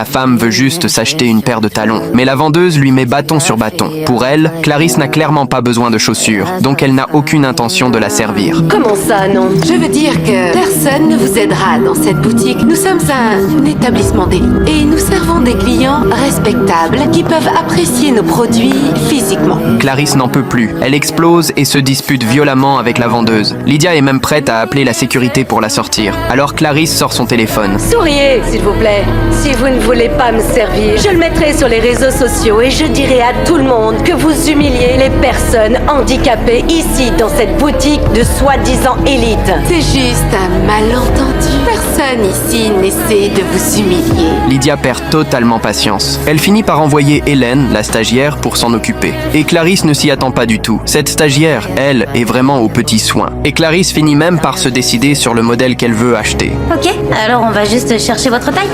La femme veut juste s'acheter une paire de talons. Mais la vendeuse lui met bâton sur bâton. Pour elle, Clarisse n'a clairement pas besoin de chaussures, donc elle n'a aucune intention de la servir. Comment ça, non? Je veux dire que personne ne vous aidera dans cette boutique. Nous sommes un établissement d'élite et nous servons des clients respectables qui peuvent apprécier nos produits physiquement. Clarisse n'en peut plus. Elle explose et se dispute violemment avec la vendeuse. Lydia est même prête à appeler la sécurité pour la sortir. Alors Clarisse sort son téléphone. Souriez, s'il vous plaît. Si vous ne voulez pas me servir, je le mettrai sur les réseaux sociaux et je dirai à tout le monde que vous humiliez les personnes handicapées ici, dans cette boutique de soi-disant élite. C'est juste un malentendu. Personne ici n'essaie de vous humilier. Lydia perd totalement patience. Elle finit par envoyer Hélène, la stagiaire, pour s'en occuper. Et Clarisse ne s'y attend pas du tout. Cette stagiaire, elle, est vraiment aux petits soins. Et Clarisse finit même par se décider sur le modèle qu'elle veut acheter. Ok, alors on va juste chercher votre taille.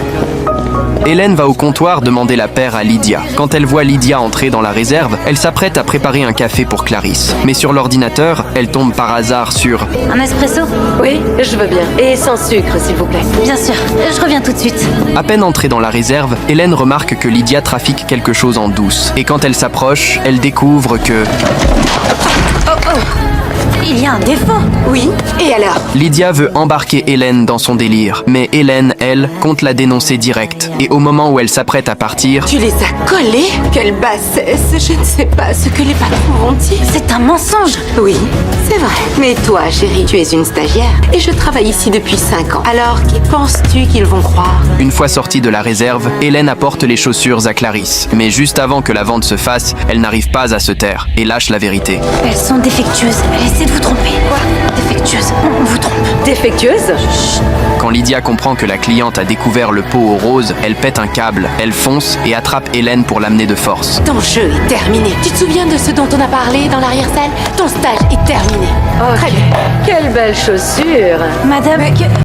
Hélène va au comptoir demander la paire à Lydia. Quand elle voit Lydia entrer dans la réserve, elle s'apprête à préparer un café pour Clarisse. Mais sur l'ordinateur, elle tombe par hasard sur... Un espresso? Oui, je veux bien. Et sans sucre, s'il vous plaît. Bien sûr, je reviens tout de suite. À peine entrée dans la réserve, Hélène remarque que Lydia trafique quelque chose en douce. Et quand elle s'approche, elle découvre que... Il y a un défaut. Oui, et alors? Lydia veut embarquer Hélène dans son délire. Mais Hélène, elle, compte la dénoncer direct. Et au moment où elle s'apprête à partir... Tu les as collés? Quelle bassesse! Je ne sais pas ce que les patrons vont dire. C'est un mensonge. Oui, c'est vrai. Mais toi, chérie, tu es une stagiaire. Et je travaille ici depuis 5 ans. Alors, qui penses-tu qu'ils vont croire? Une fois sortie de la réserve, Hélène apporte les chaussures à Clarisse. Mais juste avant que la vente se fasse, elle n'arrive pas à se taire et lâche la vérité. Elles sont défectueuses. Elle essaie de vous tromper. Quoi? Défectueuse. On vous trompe. Défectueuse? Quand Lydia comprend que la cliente a découvert le pot au rose, elle pète un câble, elle fonce et attrape Hélène pour l'amener de force. Ton jeu est terminé. Tu te souviens de ce dont on a parlé dans l'arrière-salle? Ton stage est terminé. Très bien. Quelle belle chaussure. Madame...